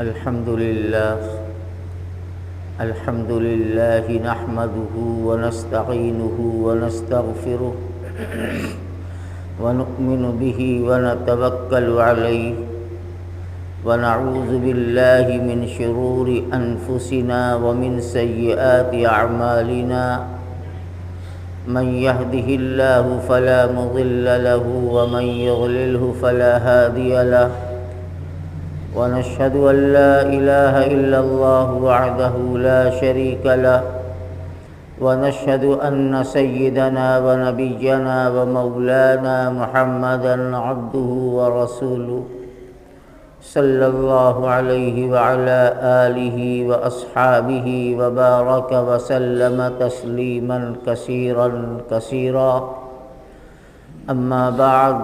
الحمد لله نحمده ونستعينه ونستغفره ونؤمن به ونتوكل عليه ونعوذ بالله من شرور أنفسنا ومن سيئات أعمالنا من يهده الله فلا مضل له ومن يضلله فلا هادي له ونشهد أن لا إله إلا الله وحده لا شريك له ونشهد أن سيدنا ونبينا ومولانا محمدا عبده ورسوله صلى الله عليه وعلى آله وأصحابه وبارك وسلم تسليما كثيرا كثيرا أما بعد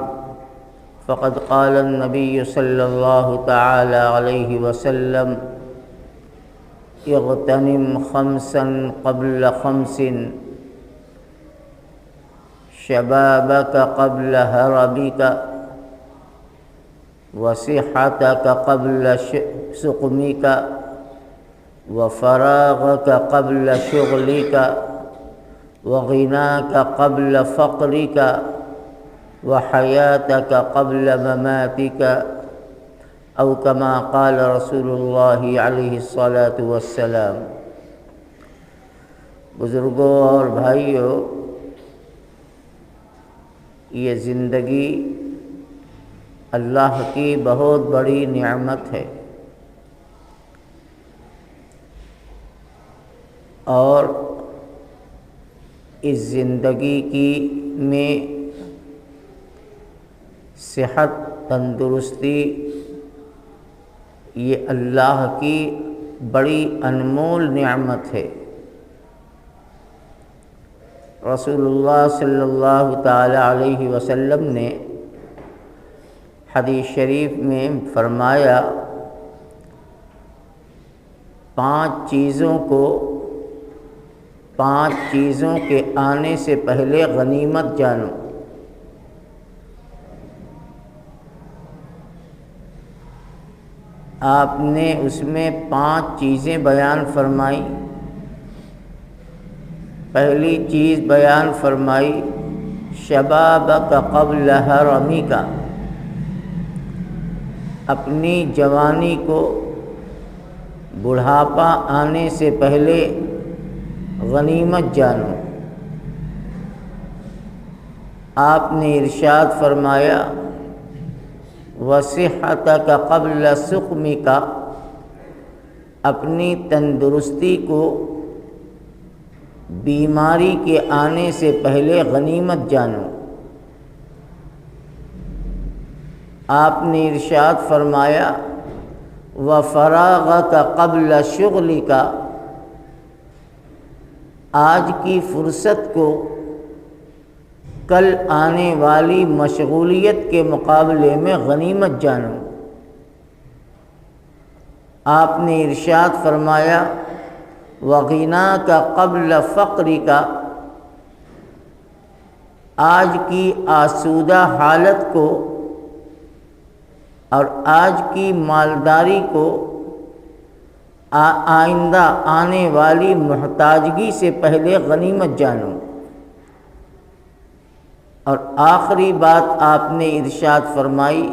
فقد قال النبي صلى الله تعالى عليه وسلم اغتنم خمسا قبل خمس شبابك قبل هرمك وصحتك قبل سقمك وفراغك قبل شغلك وغناك قبل فقرك وحياتك قبل مماتك أو كما قال رسول الله علیہ الصلاۃ والسلام۔ بزرگوں اور بھائیوں، یہ زندگی اللہ کی بہت بڑی نعمت ہے، اور اس زندگی میں صحت، تندرستی یہ اللہ کی بڑی انمول نعمت ہے۔ رسول اللہ صلی اللہ تعالی علیہ وسلم نے حدیث شریف میں فرمایا، 5 چیزوں کے آنے سے پہلے غنیمت جانو۔ آپ نے اس میں 5 چیزیں بیان فرمائی۔ پہلی چیز بیان فرمائی شبابک قبل حرمک، اپنی جوانی کو بڑھاپا آنے سے پہلے غنیمت جانو۔ آپ نے ارشاد فرمایا وصحتک قبل سقمک، اپنی تندرستی کو بیماری کے آنے سے پہلے غنیمت جانو۔ آپ نے ارشاد فرمایا وفراغک قبل شغلک، آج کی فرصت کو کل آنے والی مشغولیت کے مقابلے میں غنیمت جانو۔ آپ نے ارشاد فرمایا وغناک قبل فقرک، آج کی آسودہ حالت کو اور آج کی مالداری کو آئندہ آنے والی محتاجگی سے پہلے غنیمت جانو۔ اور آخری بات آپ نے ارشاد فرمائی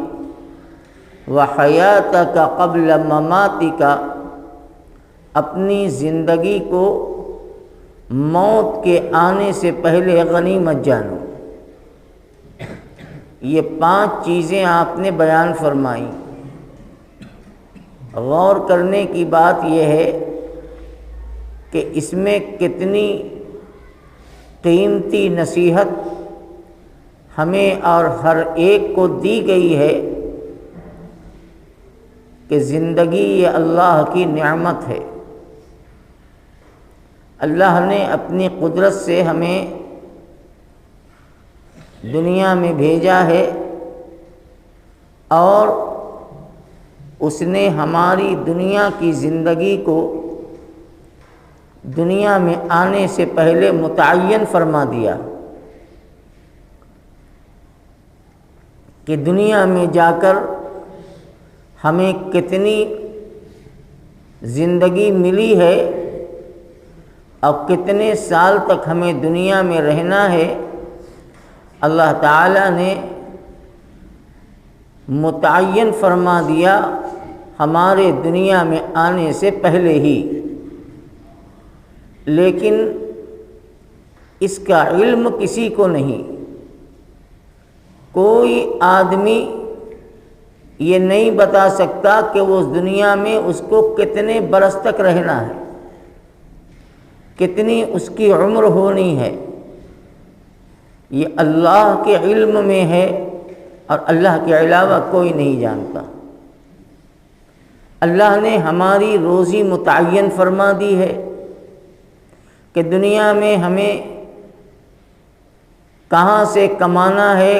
وحیاتک قبل مماتک، اپنی زندگی کو موت کے آنے سے پہلے غنیمت جانو۔ یہ 5 چیزیں آپ نے بیان فرمائی۔ غور کرنے کی بات یہ ہے کہ اس میں کتنی قیمتی نصیحت ہمیں اور ہر ایک کو دی گئی ہے کہ زندگی یہ اللہ کی نعمت ہے۔ اللہ نے اپنی قدرت سے ہمیں دنیا میں بھیجا ہے، اور اس نے ہماری دنیا کی زندگی کو دنیا میں آنے سے پہلے متعین فرما دیا کہ دنیا میں جا کر ہمیں کتنی زندگی ملی ہے اور کتنے سال تک ہمیں دنیا میں رہنا ہے، اللہ تعالیٰ نے متعین فرما دیا ہمارے دنیا میں آنے سے پہلے ہی، لیکن اس کا علم کسی کو نہیں۔ کوئی آدمی یہ نہیں بتا سکتا کہ وہ اس دنیا میں اس کو کتنے برس تک رہنا ہے، کتنی اس کی عمر ہونی ہے، یہ اللہ کے علم میں ہے اور اللہ کے علاوہ کوئی نہیں جانتا۔ اللہ نے ہماری روزی متعین فرما دی ہے کہ دنیا میں ہمیں کہاں سے کمانا ہے،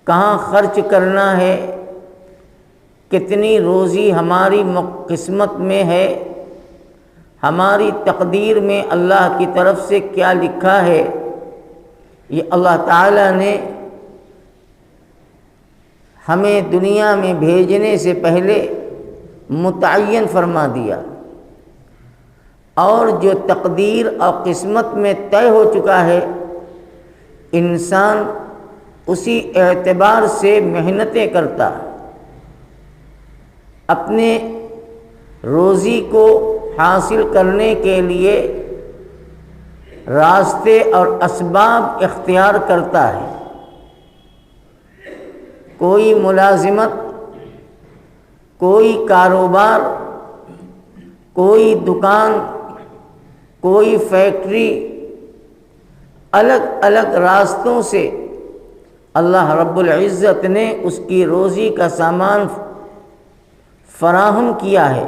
کہاں خرچ کرنا ہے، کتنی روزی ہماری قسمت میں ہے، ہماری تقدیر میں اللہ کی طرف سے کیا لکھا ہے، یہ اللہ تعالیٰ نے ہمیں دنیا میں بھیجنے سے پہلے متعین فرما دیا، اور جو تقدیر اور قسمت میں طے ہو چکا ہے انسان اسی اعتبار سے محنتیں کرتا، اپنے روزی کو حاصل کرنے کے لیے راستے اور اسباب اختیار کرتا ہے۔ کوئی ملازمت، کوئی کاروبار، کوئی دکان، کوئی فیکٹری، الگ الگ راستوں سے اللہ رب العزت نے اس کی روزی کا سامان فراہم کیا ہے،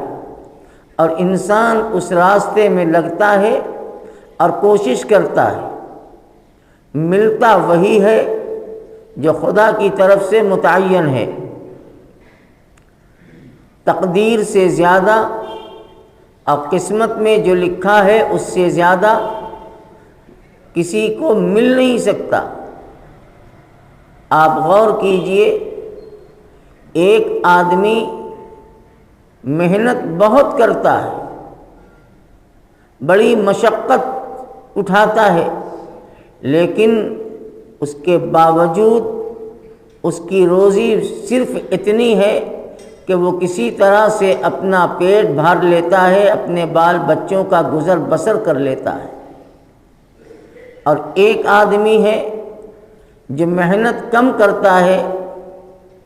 اور انسان اس راستے میں لگتا ہے اور کوشش کرتا ہے، ملتا وہی ہے جو خدا کی طرف سے متعین ہے۔ تقدیر سے زیادہ اور قسمت میں جو لکھا ہے اس سے زیادہ کسی کو مل نہیں سکتا۔ آپ غور کیجئے، ایک آدمی محنت بہت کرتا ہے، بڑی مشقت اٹھاتا ہے، لیکن اس کے باوجود اس کی روزی صرف اتنی ہے کہ وہ کسی طرح سے اپنا پیٹ بھر لیتا ہے، اپنے بال بچوں کا گزر بسر کر لیتا ہے۔ اور ایک آدمی ہے جو محنت کم کرتا ہے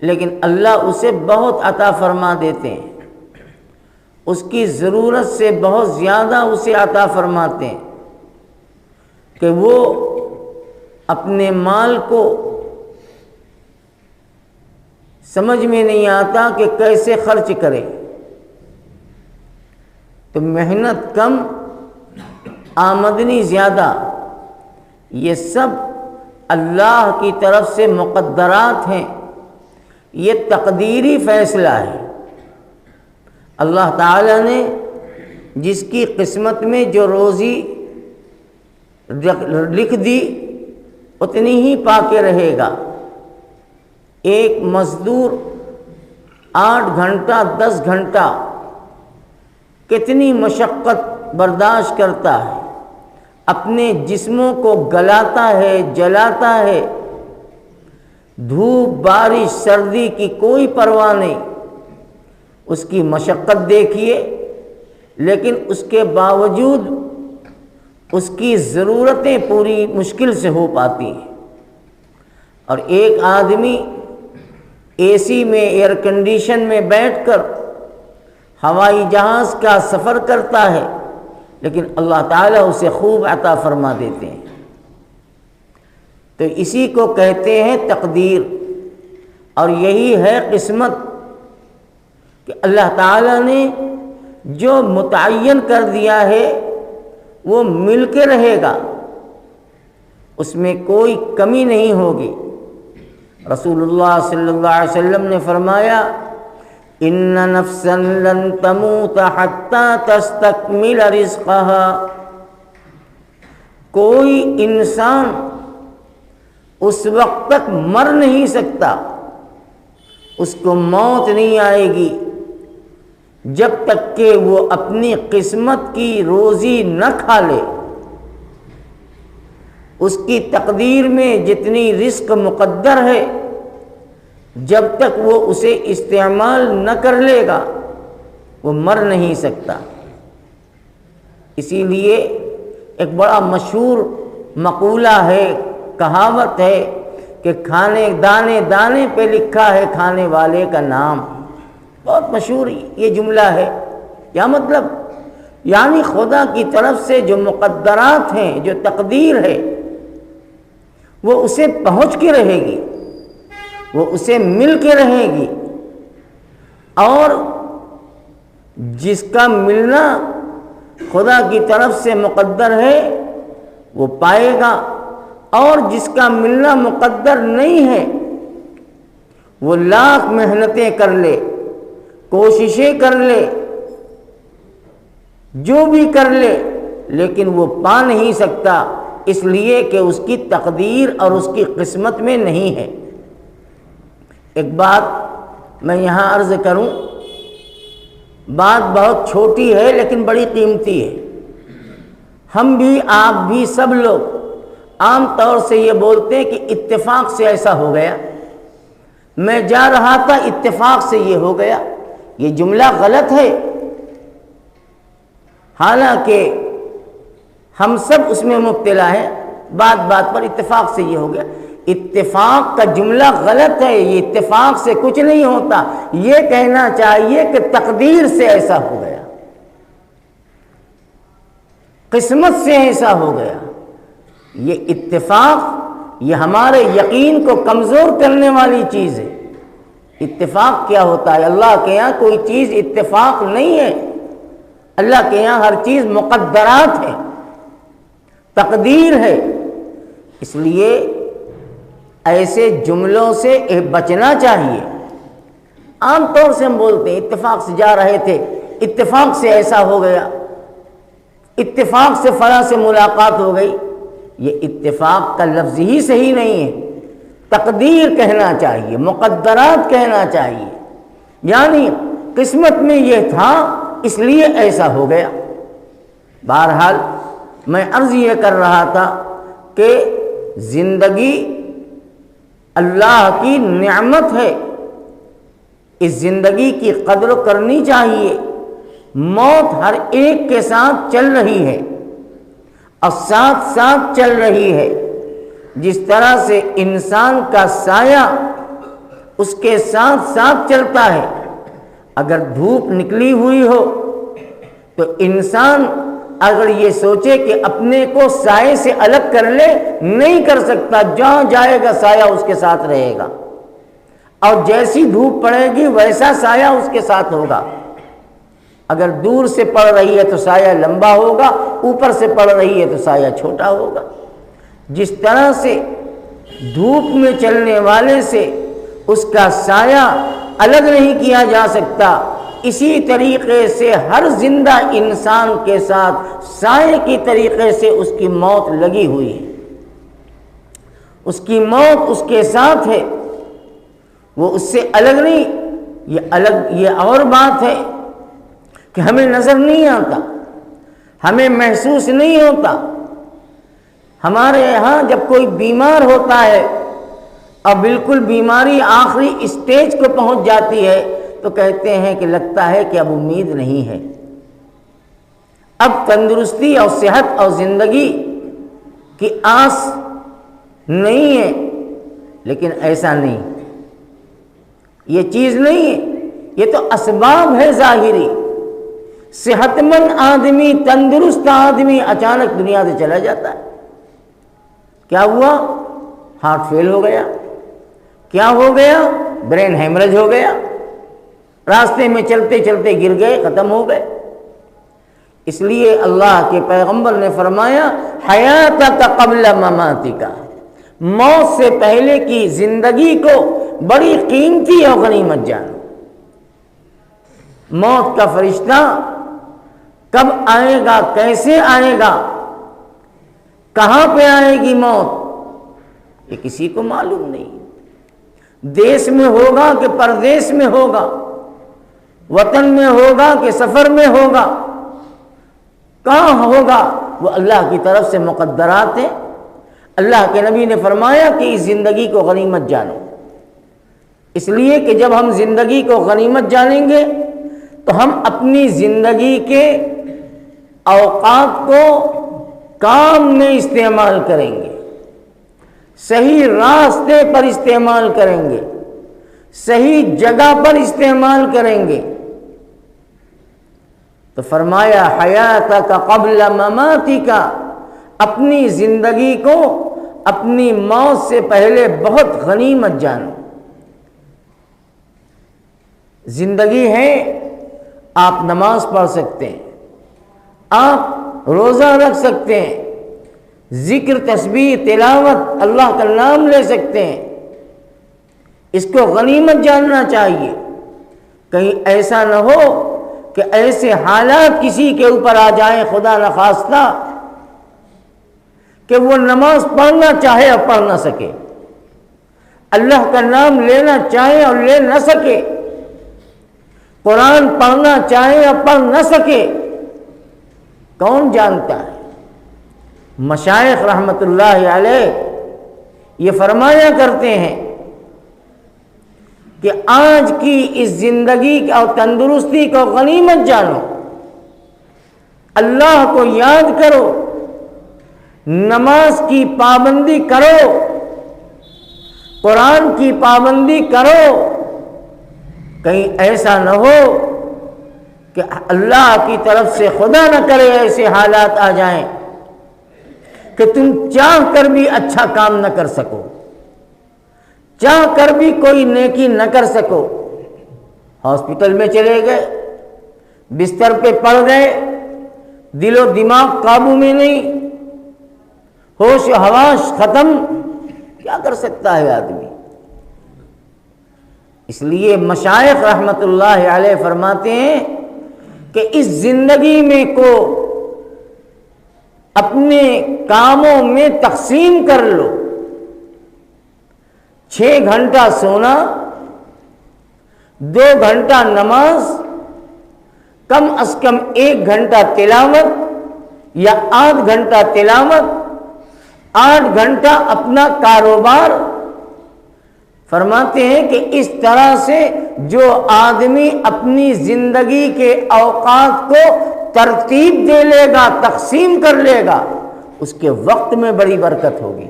لیکن اللہ اسے بہت عطا فرما دیتے ہیں، اس کی ضرورت سے بہت زیادہ اسے عطا فرماتے ہیں کہ وہ اپنے مال کو سمجھ میں نہیں آتا کہ کیسے خرچ کرے۔ تو محنت کم، آمدنی زیادہ، یہ سب اللہ کی طرف سے مقدرات ہیں، یہ تقدیری فیصلہ ہے۔ اللہ تعالیٰ نے جس کی قسمت میں جو روزی لکھ دی اتنی ہی پا کے رہے گا۔ ایک مزدور 8 گھنٹہ 10 گھنٹہ کتنی مشقت برداشت کرتا ہے، اپنے جسموں کو گلاتا ہے، جلاتا ہے، دھوپ بارش سردی کی کوئی پرواہ نہیں، اس کی مشقت دیکھیے، لیکن اس کے باوجود اس کی ضرورتیں پوری مشکل سے ہو پاتی ہیں۔ اور ایک آدمی اے سی میں، ایئر کنڈیشن میں بیٹھ کر ہوائی جہاز کا سفر کرتا ہے، لیکن اللہ تعالیٰ اسے خوب عطا فرما دیتے ہیں۔ تو اسی کو کہتے ہیں تقدیر، اور یہی ہے قسمت کہ اللہ تعالیٰ نے جو متعین کر دیا ہے وہ مل کے رہے گا، اس میں کوئی کمی نہیں ہوگی۔ رسول اللہ صلی اللہ علیہ وسلم نے فرمایا، ان نفسا لن تموت حتی تستکمل رزقها، کوئی انسان اس وقت تک مر نہیں سکتا، اس کو موت نہیں آئے گی جب تک کہ وہ اپنی قسمت کی روزی نہ کھا لے، اس کی تقدیر میں جتنی رزق مقدر ہے جب تک وہ اسے استعمال نہ کر لے گا وہ مر نہیں سکتا۔ اسی لیے ایک بڑا مشہور مقولہ ہے، کہاوت ہے کہ کھانے دانے دانے پہ لکھا ہے کھانے والے کا نام۔ بہت مشہور یہ جملہ ہے۔ کیا مطلب؟ یعنی خدا کی طرف سے جو مقدرات ہیں، جو تقدیر ہے، وہ اسے پہنچ کے رہے گی، وہ اسے مل کے رہے گی، اور جس کا ملنا خدا کی طرف سے مقدر ہے وہ پائے گا، اور جس کا ملنا مقدر نہیں ہے وہ لاکھ محنتیں کر لے، کوششیں کر لے، جو بھی کر لے، لیکن وہ پا نہیں سکتا، اس لیے کہ اس کی تقدیر اور اس کی قسمت میں نہیں ہے۔ ایک بات میں یہاں عرض کروں، بات بہت چھوٹی ہے لیکن بڑی قیمتی ہے۔ ہم بھی، آپ بھی، سب لوگ عام طور سے یہ بولتے ہیں کہ اتفاق سے ایسا ہو گیا، میں جا رہا تھا اتفاق سے یہ ہو گیا۔ یہ جملہ غلط ہے، حالانکہ ہم سب اس میں مبتلا ہیں، بات بات پر اتفاق سے یہ ہو گیا۔ اتفاق کا جملہ غلط ہے، یہ اتفاق سے کچھ نہیں ہوتا، یہ کہنا چاہیے کہ تقدیر سے ایسا ہو گیا، قسمت سے ایسا ہو گیا۔ یہ اتفاق یہ ہمارے یقین کو کمزور کرنے والی چیز ہے۔ اتفاق کیا ہوتا ہے؟ اللہ کے یہاں کوئی چیز اتفاق نہیں ہے، اللہ کے یہاں ہر چیز مقدرات ہے، تقدیر ہے۔ اس لیے ایسے جملوں سے بچنا چاہیے۔ عام طور سے ہم بولتے ہیں اتفاق سے جا رہے تھے، اتفاق سے ایسا ہو گیا، اتفاق سے فلاں سے ملاقات ہو گئی۔ یہ اتفاق کا لفظ ہی صحیح نہیں ہے، تقدیر کہنا چاہیے، مقدرات کہنا چاہیے، یعنی قسمت میں یہ تھا اس لیے ایسا ہو گیا۔ بہرحال میں عرض یہ کر رہا تھا کہ زندگی اللہ کی نعمت ہے، اس زندگی کی قدر کرنی چاہیے۔ موت ہر ایک کے ساتھ چل رہی ہے اور ساتھ ساتھ چل رہی ہے۔ جس طرح سے انسان کا سایہ اس کے ساتھ ساتھ چلتا ہے، اگر دھوپ نکلی ہوئی ہو تو انسان اگر یہ سوچے کہ اپنے کو سائے سے الگ کر لے، نہیں کر سکتا، جہاں جائے گا سایہ اس کے ساتھ رہے گا، اور جیسی دھوپ پڑے گی ویسا سایہ اس کے ساتھ ہوگا۔ اگر دور سے پڑ رہی ہے تو سایہ لمبا ہوگا، اوپر سے پڑ رہی ہے تو سایہ چھوٹا ہوگا۔ جس طرح سے دھوپ میں چلنے والے سے اس کا سایہ الگ نہیں کیا جا سکتا، اسی طریقے سے ہر زندہ انسان کے ساتھ سائے کی طریقے سے اس کی موت لگی ہوئی ہے، اس کی موت اس کے ساتھ ہے، وہ اس سے الگ نہیں۔ یہ اور بات ہے کہ ہمیں نظر نہیں آتا، ہمیں محسوس نہیں ہوتا۔ ہمارے یہاں جب کوئی بیمار ہوتا ہے اور بالکل بیماری آخری اسٹیج کو پہنچ جاتی ہے تو کہتے ہیں کہ لگتا ہے کہ اب امید نہیں ہے، اب تندرستی اور صحت اور زندگی کی آس نہیں ہے۔ لیکن ایسا نہیں، یہ چیز نہیں ہے، یہ تو اسباب ہے ظاہری۔ صحت مند آدمی، تندرست آدمی اچانک دنیا سے چلا جاتا ہے، کیا ہوا؟ ہارٹ فیل ہو گیا، کیا ہو گیا؟ برین ہیمریج ہو گیا، راستے میں چلتے چلتے گر گئے، ختم ہو گئے۔ اس لیے اللہ کے پیغمبر نے فرمایا حیاتک قبل مماتک، موت سے پہلے کی زندگی کو بڑی قیمتی اور غنیمت جانو۔ موت کا فرشتہ کب آئے گا، کیسے آئے گا، کہاں پہ آئے گی موت، یہ کسی کو معلوم نہیں۔ دیس میں ہوگا کہ پردیس میں ہوگا، وطن میں ہوگا کہ سفر میں ہوگا، کہاں ہوگا، وہ اللہ کی طرف سے مقدرات ہیں۔ اللہ کے نبی نے فرمایا کہ اس زندگی کو غنیمت جانو، اس لیے کہ جب ہم زندگی کو غنیمت جانیں گے تو ہم اپنی زندگی کے اوقات کو کام میں استعمال کریں گے، صحیح راستے پر استعمال کریں گے، صحیح جگہ پر استعمال کریں گے۔ تو فرمایا حیاتک قبل مماتک، اپنی زندگی کو اپنی موت سے پہلے بہت غنیمت جانو۔ زندگی ہے، آپ نماز پڑھ سکتے ہیں، آپ روزہ رکھ سکتے ہیں، ذکر تسبیح تلاوت اللہ کا نام لے سکتے ہیں، اس کو غنیمت جاننا چاہیے۔ کہیں ایسا نہ ہو کہ ایسے حالات کسی کے اوپر آ جائیں خدا نخواستہ کہ وہ نماز پڑھنا چاہے اور پڑھ نہ سکے، اللہ کا نام لینا چاہے اور لے نہ سکے، قرآن پڑھنا چاہے اور پڑھ نہ سکے۔ کون جانتا ہے؟ مشائخ رحمت اللہ علیہ یہ فرمایا کرتے ہیں کہ آج کی اس زندگی اور تندرستی کو غنیمت جانو، اللہ کو یاد کرو، نماز کی پابندی کرو، قرآن کی پابندی کرو۔ کہیں ایسا نہ ہو کہ اللہ کی طرف سے خدا نہ کرے ایسے حالات آ جائیں کہ تم چاہ کر بھی اچھا کام نہ کر سکو، چاہ کر بھی کوئی نیکی نہ کر سکو۔ ہاسپٹل میں چلے گئے، بستر پہ پڑ گئے، دل و دماغ قابو میں نہیں، ہوش و حواس ختم، کیا کر سکتا ہے آدمی؟ اس لیے مشائخ رحمت اللہ علیہ فرماتے ہیں کہ اس زندگی میں کو اپنے کاموں میں تقسیم کر لو۔ 6 گھنٹہ سونا، 2 گھنٹہ نماز، کم از کم 1 گھنٹہ تلاوت یا 8 گھنٹہ تلاوت، 8 گھنٹہ اپنا کاروبار۔ فرماتے ہیں کہ اس طرح سے جو آدمی اپنی زندگی کے اوقات کو ترتیب دے لے گا، تقسیم کر لے گا، اس کے وقت میں بڑی برکت ہوگی۔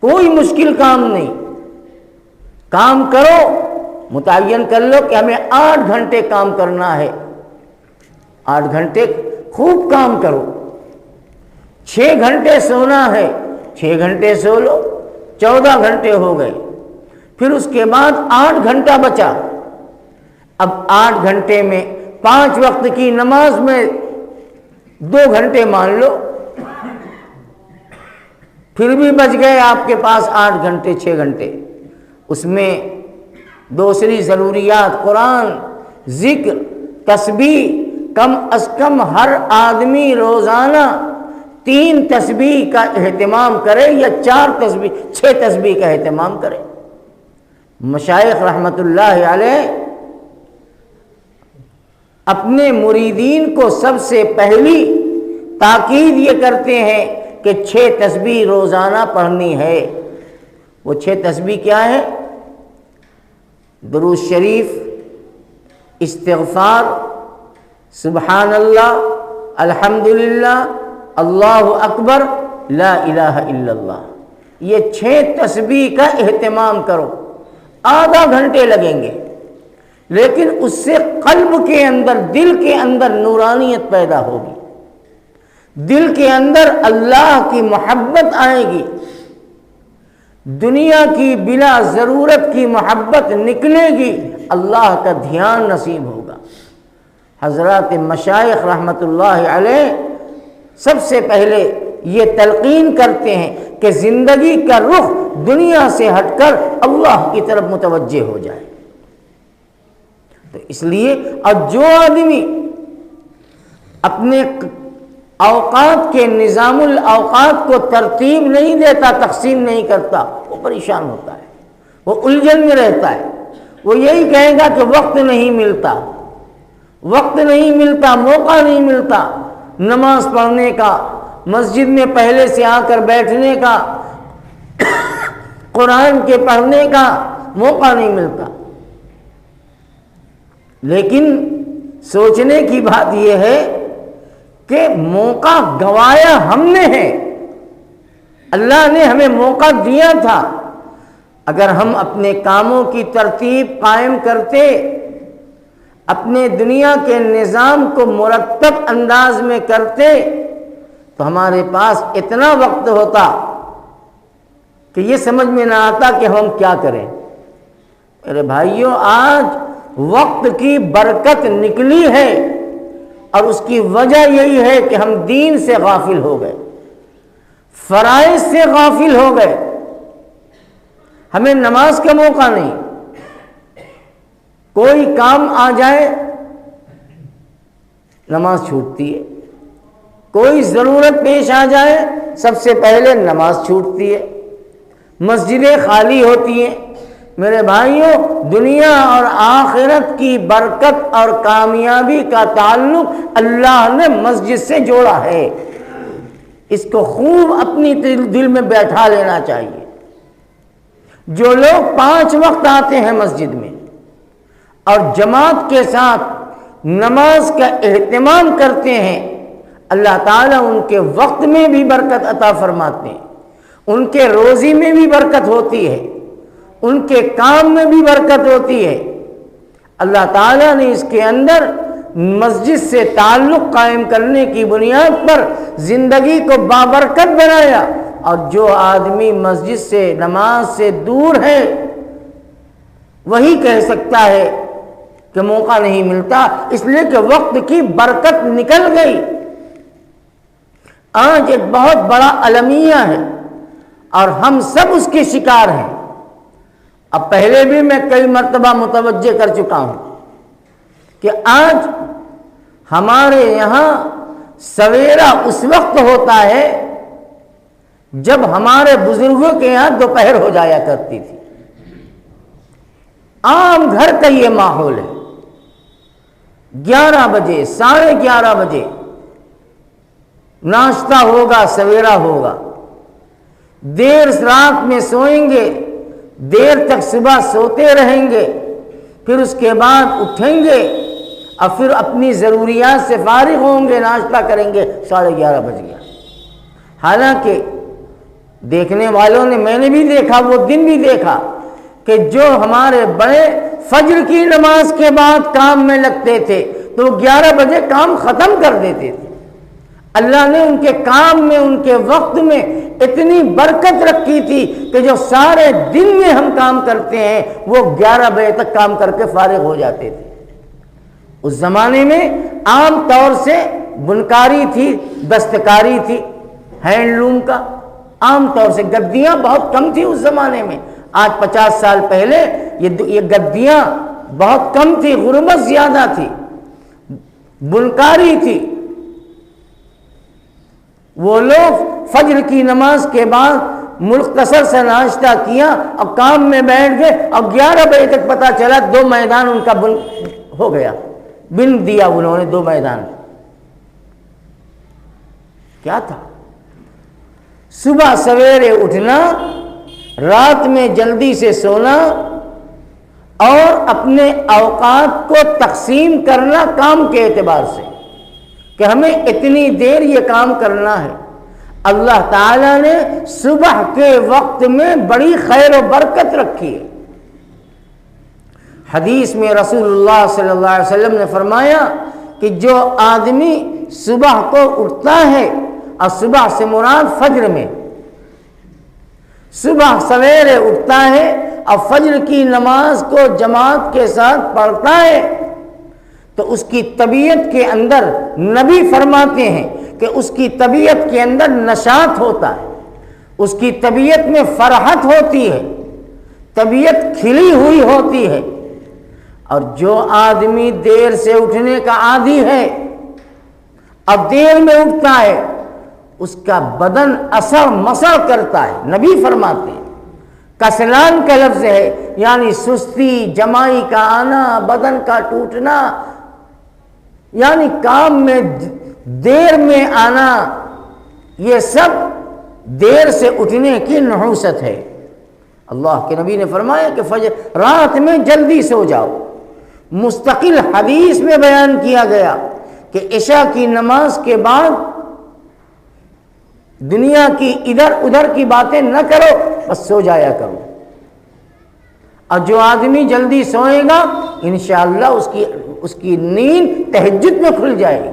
کوئی مشکل کام نہیں، کام کرو، متعین کر لو کہ ہمیں 8 گھنٹے کام کرنا ہے، 8 گھنٹے خوب کام کرو۔ 6 گھنٹے سونا ہے، 6 گھنٹے سو لو، 14 گھنٹے ہو گئے۔ پھر اس کے بعد 8 گھنٹہ بچا، اب 8 گھنٹے میں 5 وقت کی نماز میں 2 گھنٹے مان لو، پھر بھی بچ گئے آپ کے پاس 8 گھنٹے 6 گھنٹے۔ اس میں دوسری ضروریات قرآن، ذکر، تسبیح، کم از کم ہر آدمی روزانہ 3 تسبیح کا اہتمام کرے یا 4 تسبیح 6 تسبیح کا اہتمام کرے۔ مشائخ رحمت اللہ علیہ اپنے مریدین کو سب سے پہلی تاکید یہ کرتے ہیں کہ 6 تسبیح روزانہ پڑھنی ہے۔ وہ 6 تسبیح کیا ہے؟ درود شریف، استغفار، سبحان اللہ، الحمدللہ، اللہ اکبر، لا الہ الا اللہ۔ یہ 6 تسبیح کا اہتمام کرو، آدھا گھنٹے لگیں گے، لیکن اس سے قلب کے اندر، دل کے اندر نورانیت پیدا ہوگی، دل کے اندر اللہ کی محبت آئے گی، دنیا کی بلا ضرورت کی محبت نکلے گی، اللہ کا دھیان نصیب ہوگا۔ حضرات مشائخ رحمت اللہ علیہ سب سے پہلے یہ تلقین کرتے ہیں کہ زندگی کا رخ دنیا سے ہٹ کر اللہ کی طرف متوجہ ہو جائے۔ تو اس لیے اور جو آدمی اپنے اوقات کے نظام الاوقات کو ترتیب نہیں دیتا، تقسیم نہیں کرتا، وہ پریشان ہوتا ہے، وہ الجھن میں رہتا ہے، وہ یہی کہے گا کہ وقت نہیں ملتا، وقت نہیں ملتا، موقع نہیں ملتا نماز پڑھنے کا، مسجد میں پہلے سے آ کر بیٹھنے کا، قرآن کے پڑھنے کا موقع نہیں ملتا۔ لیکن سوچنے کی بات یہ ہے کہ موقع گنوایا ہم نے ہے، اللہ نے ہمیں موقع دیا تھا۔ اگر ہم اپنے کاموں کی ترتیب قائم کرتے، اپنے دنیا کے نظام کو مرتب انداز میں کرتے، تو ہمارے پاس اتنا وقت ہوتا کہ یہ سمجھ میں نہ آتا کہ ہم کیا کریں۔ میرے بھائیوں، آج وقت کی برکت نکلی ہے اور اس کی وجہ یہی ہے کہ ہم دین سے غافل ہو گئے، فرائض سے غافل ہو گئے، ہمیں نماز کا موقع نہیں۔ کوئی کام آ جائے نماز چھوٹتی ہے، کوئی ضرورت پیش آ جائے سب سے پہلے نماز چھوٹتی ہے، مسجدیں خالی ہوتی ہیں۔ میرے بھائیوں، دنیا اور آخرت کی برکت اور کامیابی کا تعلق اللہ نے مسجد سے جوڑا ہے، اس کو خوب اپنی دل میں بیٹھا لینا چاہیے۔ جو لوگ 5 وقت آتے ہیں مسجد میں اور جماعت کے ساتھ نماز کا اہتمام کرتے ہیں، اللہ تعالیٰ ان کے وقت میں بھی برکت عطا فرماتے ہیں، ان کے روزی میں بھی برکت ہوتی ہے، ان کے کام میں بھی برکت ہوتی ہے۔ اللہ تعالیٰ نے اس کے اندر مسجد سے تعلق قائم کرنے کی بنیاد پر زندگی کو بابرکت بنایا، اور جو آدمی مسجد سے، نماز سے دور ہے، وہی کہہ سکتا ہے کہ موقع نہیں ملتا، اس لیے کہ وقت کی برکت نکل گئی۔ آج ایک بہت بڑا المیہ ہے اور ہم سب اس کے شکار ہیں۔ اب پہلے بھی میں کئی مرتبہ متوجہ کر چکا ہوں کہ آج ہمارے یہاں سویرا اس وقت ہوتا ہے جب ہمارے بزرگوں کے یہاں دوپہر ہو جایا کرتی تھی۔ عام گھر کا یہ ماحول ہے، 11 بجے، 11:30 بجے ناشتہ ہوگا، سویرا ہوگا، دیر رات میں سوئیں گے، دیر تک صبح سوتے رہیں گے، پھر اس کے بعد اٹھیں گے اور پھر اپنی ضروریات سے فارغ ہوں گے، ناشتہ کریں گے، 11:30 بج گیا۔ حالانکہ دیکھنے والوں نے، میں نے بھی دیکھا، وہ دن بھی دیکھا کہ جو ہمارے بڑے فجر کی نماز کے بعد کام میں لگتے تھے تو 11 بجے کام ختم کر دیتے تھے۔ اللہ نے ان کے کام میں، ان کے وقت میں اتنی برکت رکھی تھی کہ جو سارے دن میں ہم کام کرتے ہیں وہ 11 بجے تک کام کر کے فارغ ہو جاتے تھے۔ اس زمانے میں عام طور سے بنکاری تھی، دستکاری تھی، ہینڈلوم کا، عام طور سے گدیاں بہت کم تھی اس زمانے میں۔ آج 50 سال پہلے یہ گدیاں بہت کم تھی، غربت زیادہ تھی، بنکاری تھی۔ وہ لوگ فجر کی نماز کے بعد مختصر سے ناشتہ کیا اور کام میں بیٹھ گئے اور 11 بجے تک پتہ چلا 2 میدان ان کا بن ہو گیا، بن دیا انہوں نے 2 میدان۔ کیا تھا؟ صبح سویرے اٹھنا، رات میں جلدی سے سونا اور اپنے اوقات کو تقسیم کرنا کام کے اعتبار سے کہ ہمیں اتنی دیر یہ کام کرنا ہے۔ اللہ تعالیٰ نے صبح کے وقت میں بڑی خیر و برکت رکھی ہے۔ حدیث میں رسول اللہ صلی اللہ علیہ وسلم نے فرمایا کہ جو آدمی صبح کو اٹھتا ہے، اور صبح سے مراد فجر میں، صبح سویرے اٹھتا ہے اور فجر کی نماز کو جماعت کے ساتھ پڑھتا ہے، تو اس کی طبیعت کے اندر، نبی فرماتے ہیں کہ اس کی طبیعت کے اندر نشاط ہوتا ہے، اس کی طبیعت میں فرحت ہوتی ہے، طبیعت کھلی ہوئی ہوتی ہے۔ اور جو آدمی دیر سے اٹھنے کا عادی ہے، اب دیر میں اٹھتا ہے، اس کا بدن اثر مسر کرتا ہے۔ نبی فرماتے ہیں کسلان کا لفظ ہے، یعنی سستی، جمائی کا آنا، بدن کا ٹوٹنا، یعنی کام میں دیر میں آنا، یہ سب دیر سے اٹھنے کی نحوست ہے۔ اللہ کے نبی نے فرمایا کہ فجر رات میں جلدی سو جاؤ۔ مستقل حدیث میں بیان کیا گیا کہ عشاء کی نماز کے بعد دنیا کی ادھر ادھر کی باتیں نہ کرو، بس سو جایا کرو۔ اور جو آدمی جلدی سوئے گا انشاءاللہ اس کی نیند تہجد میں کھل جائے گی،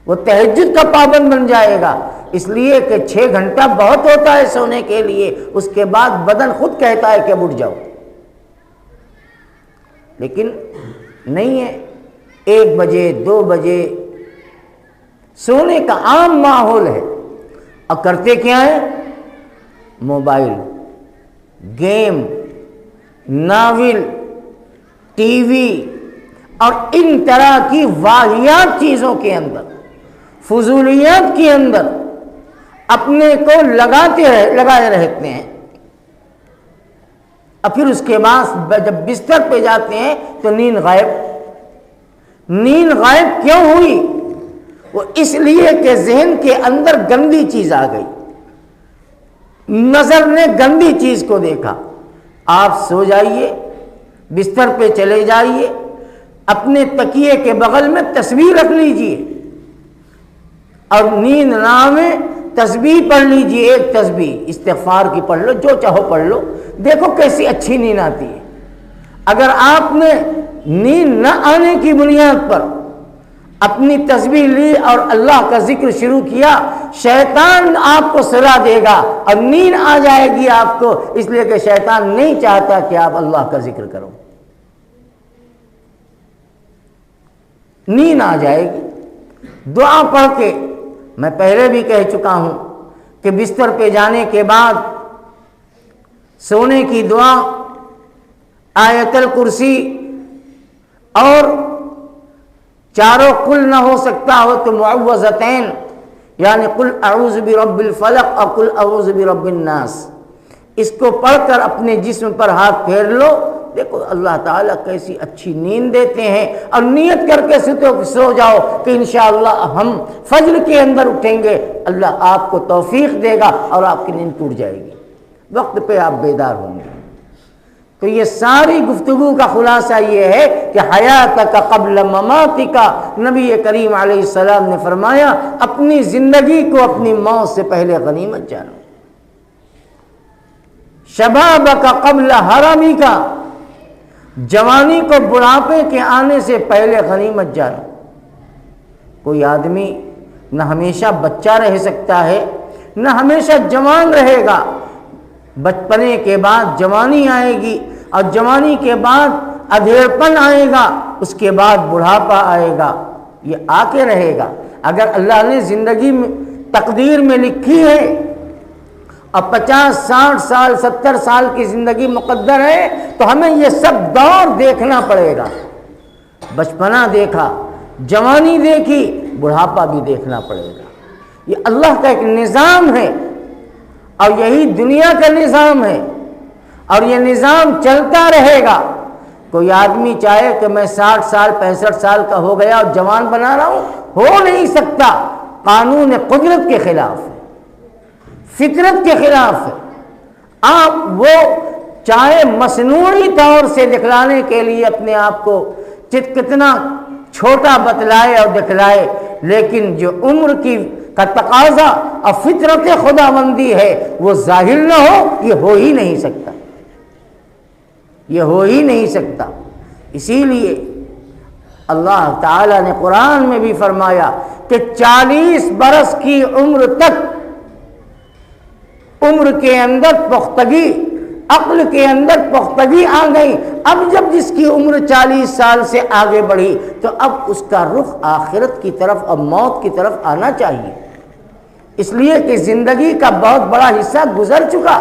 وہ تہجد کا پابند بن جائے گا، اس لیے کہ 6 گھنٹہ بہت ہوتا ہے سونے کے لیے، اس کے بعد بدن خود کہتا ہے کہ اب اٹھ جاؤ، لیکن نہیں ہے۔ 1 بجے 2 بجے سونے کا عام ماحول ہے، اب کرتے کیا ہے؟ Mobile, game, novel, T V اور ان طرح کی واہیات چیزوں کے اندر، فضولیات کے اندر اپنے کو لگائے رہتے ہیں، اور پھر اس کے بعد جب بستر پہ جاتے ہیں تو نیند غائب۔ نیند غائب کیوں ہوئی؟ وہ اس لیے کہ ذہن کے اندر گندی چیز آ گئی، نظر نے گندی چیز کو دیکھا۔ آپ سو جائیے، بستر پہ چلے جائیے، اپنے تکیے کے بغل میں تصویر رکھ لیجئے، اور نیند نہ آئے تسبیح پڑھ لیجئے، ایک تسبیح استغفار کی پڑھ لو، جو چاہو پڑھ لو، دیکھو کیسی اچھی نیند آتی ہے۔ اگر آپ نے نیند نہ آنے کی بنیاد پر اپنی تسبیح لی اور اللہ کا ذکر شروع کیا، شیطان آپ کو سلا دے گا اور نیند آ جائے گی آپ کو، اس لیے کہ شیطان نہیں چاہتا کہ آپ اللہ کا ذکر کرو، نیند آ جائے گی۔ دعا پڑھ کے، میں پہلے بھی کہہ چکا ہوں کہ بستر پہ جانے کے بعد سونے کی دعا آیت الکرسی اور چاروں قل نہ ہو سکتا ہو تو معوذتین، یعنی قل اعوذ برب الفلق اور قل اعوذ برب الناس، اس کو پڑھ کر اپنے جسم پر ہاتھ پھیر لو، دیکھو اللہ تعالیٰ کیسی اچھی نیند دیتے ہیں، اور نیت کر کے سو جاؤ کہ انشاءاللہ ہم فجر کے اندر اٹھیں گے، اللہ آپ کو توفیق دے گا اور آپ کی نیند ٹوٹ جائے گی، وقت پہ آپ بیدار ہوں گے۔ تو یہ ساری گفتگو کا خلاصہ یہ ہے کہ حیاتک قبل مماتک، نبی کریم علیہ السلام نے فرمایا اپنی زندگی کو اپنی موت سے پہلے غنیمت جانو، شبابک قبل حرمک، جوانی کو بڑھاپے کے آنے سے پہلے غنیمت جانو۔ کوئی آدمی نہ ہمیشہ بچہ رہ سکتا ہے نہ ہمیشہ جوان رہے گا، بچپنے کے بعد جوانی آئے گی، اور جوانی کے بعد ادھیڑپن آئے گا، اس کے بعد بڑھاپا آئے گا، یہ آ کے رہے گا۔ اگر اللہ نے زندگی میں تقدیر میں لکھی ہے اور 50 60 سال 70 سال کی زندگی مقدر ہے تو ہمیں یہ سب دور دیکھنا پڑے گا۔ بچپنا دیکھا، جوانی دیکھی، بڑھاپا بھی دیکھنا پڑے گا۔ یہ اللہ کا ایک نظام ہے اور یہی دنیا کا نظام ہے، اور یہ نظام چلتا رہے گا۔ کوئی آدمی چاہے کہ میں 60 سال 65 سال کا ہو گیا اور جوان بنا رہا ہوں، ہو نہیں سکتا، قانون قدرت کے خلاف ہے، فطرت کے خلاف ہے۔ آپ وہ چاہے مصنوعی طور سے دکھلانے کے لیے اپنے آپ کو کتنا چھوٹا بتلائے اور دکھلائے، لیکن جو عمر کا تقاضا اور فطرت خداوندی ہے وہ ظاہر نہ ہو، یہ ہو ہی نہیں سکتا، یہ ہو ہی نہیں سکتا۔ اسی لیے اللہ تعالیٰ نے قرآن میں بھی فرمایا کہ 40 برس کی عمر تک عمر کے اندر پختگی، عقل کے اندر پختگی آ گئی۔ اب جب جس کی عمر 40 سال سے آگے بڑھی تو اب اس کا رخ آخرت کی طرف اور موت کی طرف آنا چاہیے، اس لیے کہ زندگی کا بہت بڑا حصہ گزر چکا،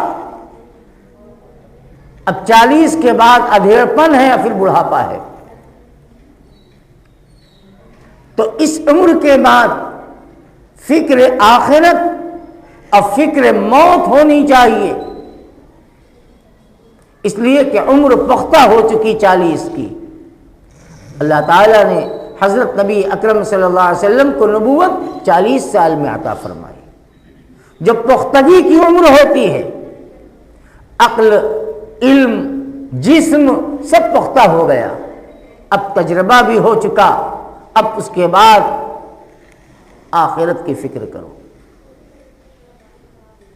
اب 40 کے بعد ادھیڑپن ہے اور پھر بڑھاپا ہے۔ تو اس عمر کے بعد فکر آخرت اور فکر موت ہونی چاہیے۔ اس لیے کہ عمر پختہ ہو چکی 40 کی۔ اللہ تعالیٰ نے حضرت نبی اکرم صلی اللہ علیہ وسلم کو نبوت 40 سال میں عطا فرمائی۔ جب پختگی کی عمر ہوتی ہے، عقل، علم، جسم سب پختہ ہو گیا، اب تجربہ بھی ہو چکا، اب اس کے بعد آخرت کی فکر کرو،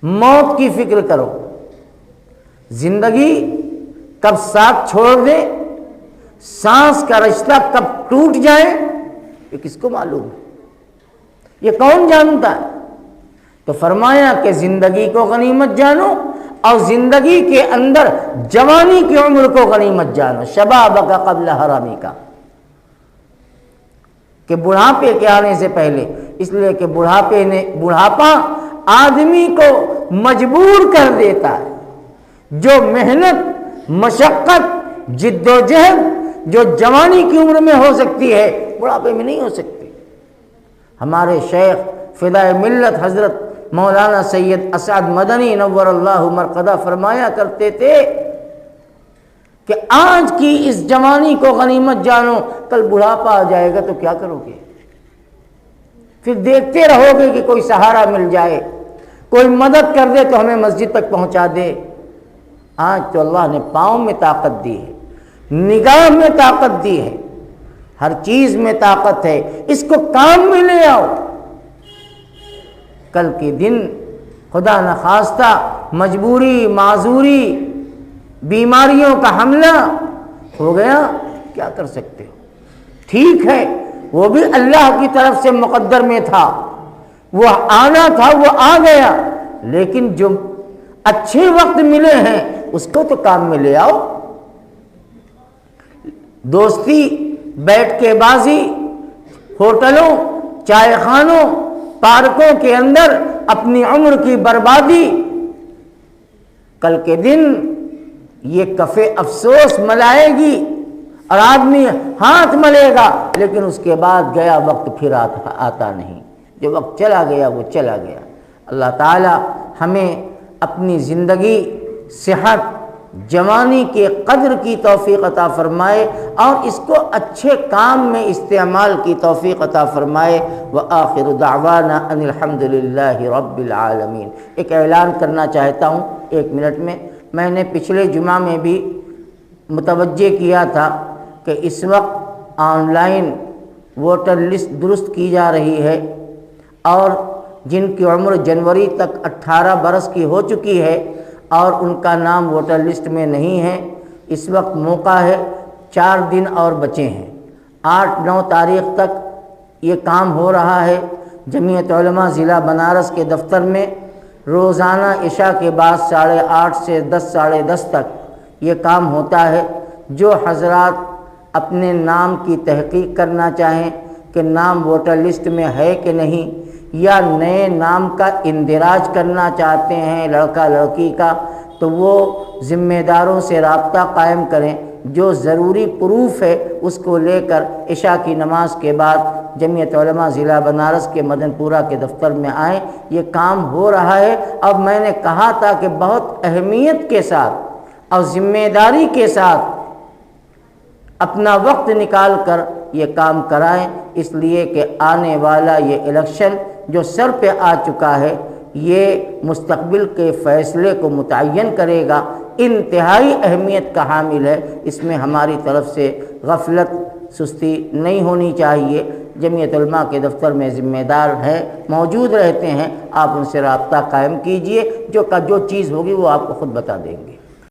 موت کی فکر کرو۔ زندگی کب ساتھ چھوڑ دے، سانس کا رشتہ کب ٹوٹ جائے، یہ کس کو معلوم ہے؟ یہ کون جانتا ہے؟ تو فرمایا کہ زندگی کو غنیمت جانو، اور زندگی کے اندر جوانی کی عمر کو غنیمت جانو، شبابک قبل حرامک، کہ بڑھاپے کے آنے سے پہلے، اس لیے کہ بڑھاپا آدمی کو مجبور کر دیتا ہے۔ جو محنت، مشقت، جد و جہد جو جوانی کی عمر میں ہو سکتی ہے، بڑھاپے میں نہیں ہو سکتی۔ ہمارے شیخ فدائے ملت حضرت مولانا سید اسعد مدنی نور اللہ مرقدہ فرمایا کرتے تھے کہ آج کی اس جوانی کو غنیمت جانو، کل بڑھاپا آ جائے گا تو کیا کرو گے؟ پھر دیکھتے رہو گے کہ کوئی سہارا مل جائے، کوئی مدد کر دے تو ہمیں مسجد تک پہنچا دے۔ آج تو اللہ نے پاؤں میں طاقت دی ہے، نگاہ میں طاقت دی ہے، ہر چیز میں طاقت ہے، اس کو کام میں لے آؤ۔ کل کے دن خدا نخواستہ مجبوری، معذوری، بیماریوں کا حملہ ہو گیا، کیا کر سکتے ہو؟ ٹھیک ہے، وہ بھی اللہ کی طرف سے مقدر میں تھا، وہ آنا تھا، وہ آ گیا، لیکن جو اچھے وقت ملے ہیں اس کو تو کام میں لے آؤ۔ دوستی، بیٹھ کے بازی، ہوٹلوں، چائے خانوں، پارکوں کے اندر اپنی عمر کی بربادی، کل کے دن یہ کف افسوس ملائے گی، اور آدمی ہاتھ ملے گا، لیکن اس کے بعد گیا وقت پھر آتا نہیں۔ جو وقت چلا گیا وہ چلا گیا۔ اللہ تعالی ہمیں اپنی زندگی، صحت، جوانی کے قدر کی توفیق عطا فرمائے، اور اس کو اچھے کام میں استعمال کی توفیق عطا فرمائے۔ وآخر دعوانا ان الحمد للہ رب العالمین۔ ایک اعلان کرنا چاہتا ہوں 1 منٹ میں نے پچھلے جمعہ میں بھی متوجہ کیا تھا کہ اس وقت آن لائن ووٹر لسٹ درست کی جا رہی ہے، اور جن کی عمر جنوری تک 18 برس کی ہو چکی ہے اور ان کا نام ووٹر لسٹ میں نہیں ہے، اس وقت موقع ہے، 4 دن اور بچے ہیں۔ 8-9 تاریخ تک یہ کام ہو رہا ہے۔ جمعیت علماء ضلع بنارس کے دفتر میں روزانہ عشاء کے بعد 8:30 سے 10 ساڑھے 10 تک یہ کام ہوتا ہے۔ جو حضرات اپنے نام کی تحقیق کرنا چاہیں کہ نام ووٹر لسٹ میں ہے کہ نہیں، یا نئے نام کا اندراج کرنا چاہتے ہیں لڑکا لڑکی کا، تو وہ ذمہ داروں سے رابطہ قائم کریں۔ جو ضروری پروف ہے اس کو لے کر عشاء کی نماز کے بعد جمعیت علماء ضلع بنارس کے مدن پورہ کے دفتر میں آئیں۔ یہ کام ہو رہا ہے، اور میں نے کہا تھا کہ بہت اہمیت کے ساتھ اور ذمہ داری کے ساتھ اپنا وقت نکال کر یہ کام کرائیں، اس لیے کہ آنے والا یہ الیکشن جو سر پہ آ چکا ہے، یہ مستقبل کے فیصلے کو متعین کرے گا، انتہائی اہمیت کا حامل ہے۔ اس میں ہماری طرف سے غفلت، سستی نہیں ہونی چاہیے۔ جمعیت علماء کے دفتر میں ذمہ دار ہے، موجود رہتے ہیں، آپ ان سے رابطہ قائم کیجئے، جو چیز ہوگی وہ آپ کو خود بتا دیں گے۔